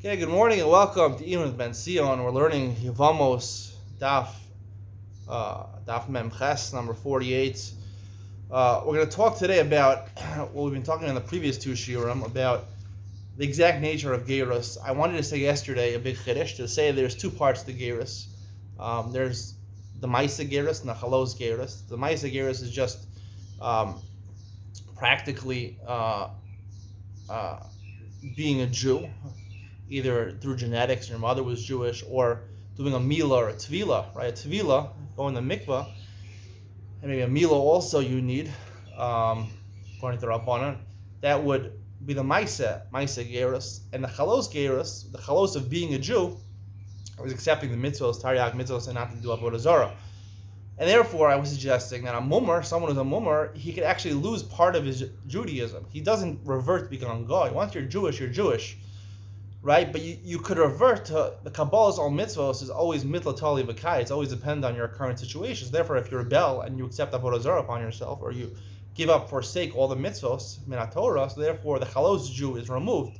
Okay, good morning and welcome to Iyun with Benzion. We're learning Yevamos Daf Mem Ches, number 48. We're going to talk today about what we've been talking in the previous two shiurim about the exact nature of gerus. I wanted to say yesterday a big chiddush to say there's two parts to gerus. There's the Maisa gerus and the Chalos gerus. The Maisa gerus is just practically being a Jew, either through genetics, your mother was Jewish, or doing a milah or a tvila, right? A tvila, going to mikvah, and maybe a milah also you need, according to Rabbanan, that would be the Maisa gerus, and the Chalos gerus, the Chalos of being a Jew, was accepting the mitzvahs, Taryag mitzvahs, and not to do Avodah Zarah. And therefore, I was suggesting that a mummer, someone who's a mummer, he could actually lose part of his Judaism. He doesn't revert to becoming a goy. Once you're Jewish, right? But you could revert to the Kabbalah's all mitzvahs is always mitla tali v'kai. It's always depend on your current situations. Therefore, if you rebel and you accept avodah zarah upon yourself, or you give up, forsake all the mitzvahs minat Torah, so therefore the chalos Jew is removed.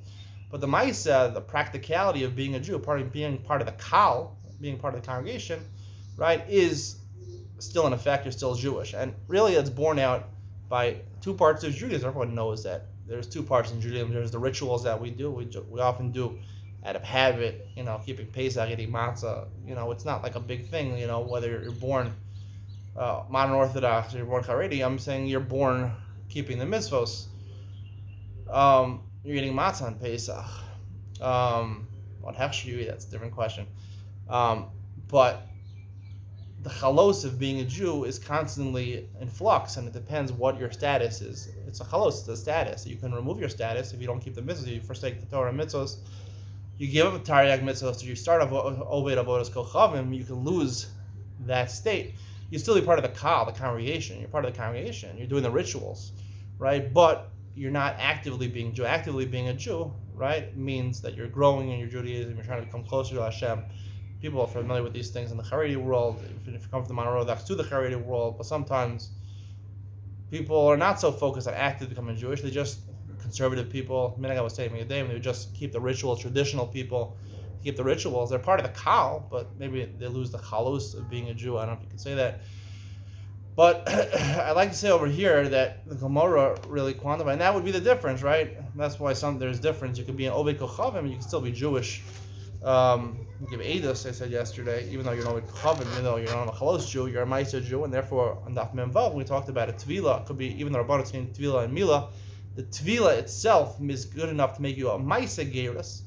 But the ma'isa, the practicality of being a Jew, being part of the kal, being part of the congregation, right, is still in effect. You're still Jewish, and really it's borne out by two parts of Judaism. Everyone knows that. There's two parts in Judaism. There's the rituals that we do. We often do out of habit, keeping Pesach, eating matzah. It's not like a big thing, whether you're born modern Orthodox or you're born Haredi. I'm saying you're born keeping the mitzvos. You're eating matzah on Pesach. What heck should you eat? That's a different question. But the chalos of being a Jew is constantly in flux, and it depends what your status is. It's a chalos, it's a status. You can remove your status if you don't keep the mitzvahs, you forsake the Torah mitzvahs, you give up a Taryag mitzvahs, so you start Oved Avodas Kochavim, you can lose that state. You still be part of the kal, the congregation. You're part of the congregation. You're doing the rituals, right? But you're not actively being Jew. Actively being a Jew, right, means that you're growing in your Judaism, you're trying to become closer to Hashem. People are familiar with these things in the Haredi world, if you come from the modern Orthodox to the Haredi world, but sometimes people are not so focused on actively becoming Jewish. They just, conservative people, Minhag was saying today, they would just keep the rituals, traditional people keep the rituals. They're part of the kal, but maybe they lose the chalos of being a Jew. I don't know if you can say that. But I'd like to say over here that the Gemara really quantifies, and that would be the difference, right? That's why there's difference. You could be an Oved Kochavim, you can still be Jewish. You give Eidos, I said yesterday, even though you're not a Kochavim, even though you're not a Chalos Jew, you're a Maisa Jew, and therefore on Daf Mem Vav, when we talked about a Tvila, it could be even the Rabbanon saying Tvila and Mila, the Tvila itself is good enough to make you a Maisa Gerus.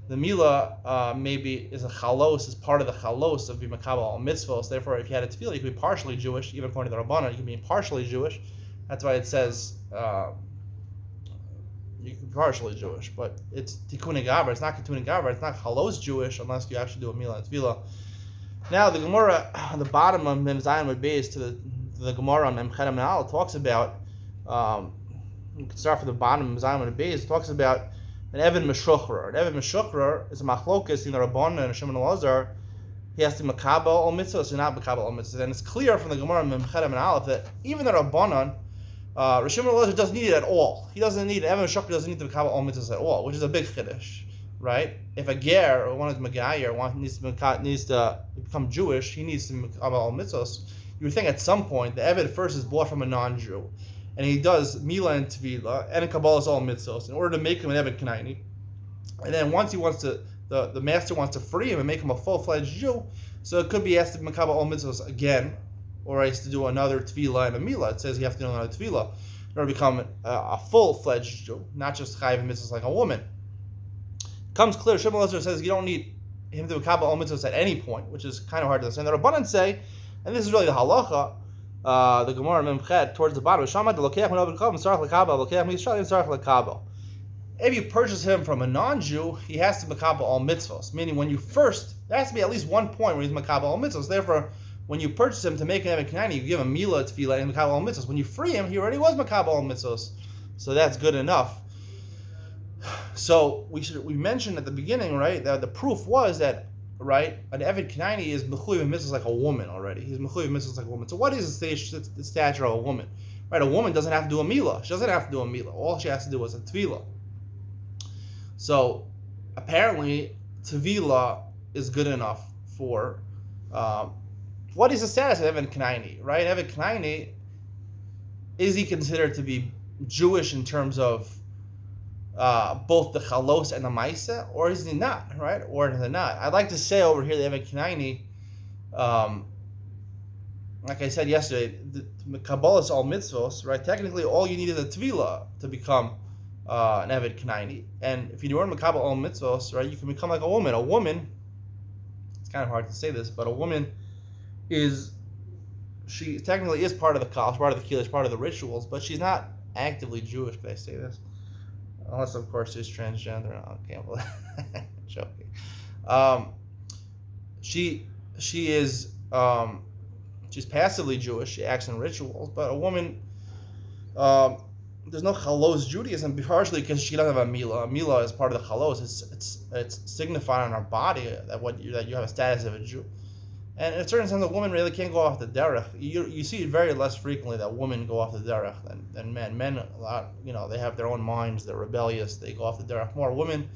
The Mila maybe is a Chalos, is part of the Chalos of B'Makabal al Mitzvos. Therefore, if you had a Tvila, you could be partially Jewish, even according to the Rabbanon, you can be partially Jewish. That's why it says you can be partially Jewish, but it's Tikkun Gavra. It's not Tikkun Gavra. It's not Chalos Jewish unless you actually do a Mila and Tvila. Now the Gemara on the bottom of Mem Zayin with Beis to the Gemara on Mem Chedem Al talks about. You can start from the bottom of Mem Zayin with Beis. It talks about an Evan Meshuchrer. An Evan Meshuchrer is a machlokas in the Rabbanan and Shimon Elazar. He has to makabel all mitzvahs or not makabel all mitzvahs, and it's clear from the Gemara on Mem Chedem Aleph that even the Rabbanan. Rishon Elazar doesn't need it at all. He doesn't need Evan Shukr doesn't need to become all mitzvahs at all, which is a big chiddush, right? If a ger or one of the Megayer needs to become Jewish, he needs to become all mitzvahs. You would think at some point the Eved first is bought from a non-Jew, and he does Mila and Tvila and a Kabbalah's all mitzvahs in order to make him an Eved Kanaini. And then once he wants to, the master wants to free him and make him a full-fledged Jew, so it could be asked to become all mitzvahs again, or I used to do another Tvila and a Mila. It says you have to do another Tvila in order to become a full-fledged Jew, not just Chayiv and mitzvahs like a woman. It comes clear. Shimon Elazar says you don't need him to become all mitzvahs at any point, which is kind of hard to understand. The Rabbanan say, and this is really the halacha, the Gemara Mem Ched towards the bottom. If you purchase him from a non-Jew, he has to makabel all mitzvahs. Meaning, when you first, there has to be at least one point where he's makabel all mitzvahs. Therefore, when you purchase him to make an Eved Kanani, you give him Mila, Tefillah, and Makabal al Mitzvahs. When you free him, he already was Makabal al Mitzvahs. So that's good enough. So we mentioned at the beginning, right, that the proof was that, right, an Eved Kanani is Mechuyev Mitzvahs like a woman already. He's Mechuyev Mitzvahs like a woman. So what is the stature of a woman? Right, a woman doesn't have to do a Mila. She doesn't have to do a Mila. All she has to do is a Tefillah. So apparently Tevila is good enough for what is the status of Evan Kanaini, right? Evan Kanaini, is he considered to be Jewish in terms of both the Chalos and the Maisa, or is he not, right? Or is he not? I'd like to say over here that Evan Kanaini, like I said yesterday, the Kabbalah is all mitzvos, right? Technically, all you need is a Tvila to become an Eved Kanaini. And if you learn Makabal all mitzvos, right, you can become like a woman. A woman, it's kind of hard to say this, but a woman she technically is part of the Kal, part of the Kiddush, part of the rituals, but she's not actively Jewish, could I say this? Unless, of course, she's transgender. No, I can't believe joking. She is she's passively Jewish. She acts in rituals, but a woman, there's no chalos Judaism, partially because she doesn't have a milah. A milah is part of the chalos. It's signified on our body that you have a status of a Jew. And in a certain sense, a woman really can't go off the derech. You see it very less frequently that women go off the derech than men. Men, a lot, they have their own minds. They're rebellious. They go off the derech more. Women,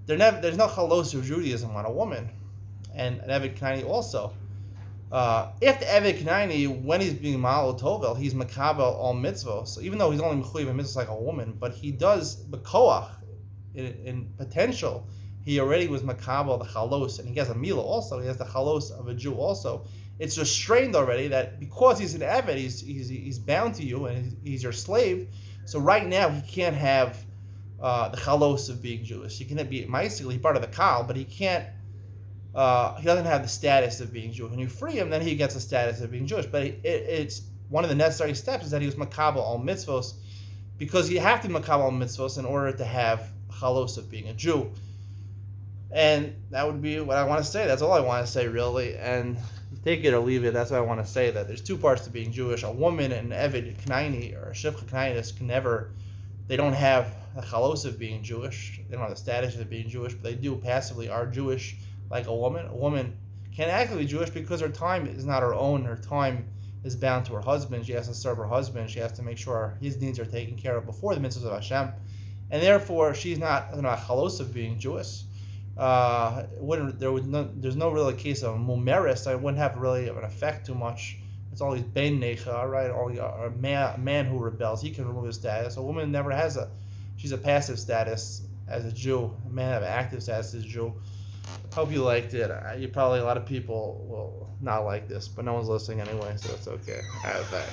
there's no chalos of Judaism on a woman, and an Eved Kanaini also. If the Eved Kanaini, when he's being Ma'al Tovel, he's Makabel all mitzvos. So even though he's only Mechuyev in mitzvos like a woman, but he does Bekoach in potential. He already was Makabel the Chalos, and he has a Milah also. He has the Chalos of a Jew also. It's restrained already that because he's an Eved, he's bound to you and he's your slave. So right now he can't have the Chalos of being Jewish. He can be basically part of the Kal, but he can't. He doesn't have the status of being Jewish. When you free him, then he gets the status of being Jewish. But it's one of the necessary steps is that he was Makabel all mitzvos, because you have to be Makabel all mitzvos in order to have Chalos of being a Jew. And that would be what I want to say. That's all I want to say, really. And take it or leave it. That's what I want to say. That there's two parts to being Jewish. A woman and Eved Kanaini or a Shivcha Kanainis can never. They don't have the chalos of being Jewish. They don't have the status of being Jewish, but they do passively are Jewish like a woman. A woman can actively be Jewish because her time is not her own. Her time is bound to her husband. She has to serve her husband. She has to make sure his needs are taken care of before the mitzvahs of Hashem. And therefore, she's not chalos of being Jewish. There's no really case of mumeris. I wouldn't have really of an effect too much. It's always ben necha, right? Only a man who rebels, he can remove his status. A woman never has she's a passive status as a Jew. A man have an active status as a Jew. Hope you liked it. You probably, a lot of people will not like this, but no one's listening anyway, so it's okay. All right, bye.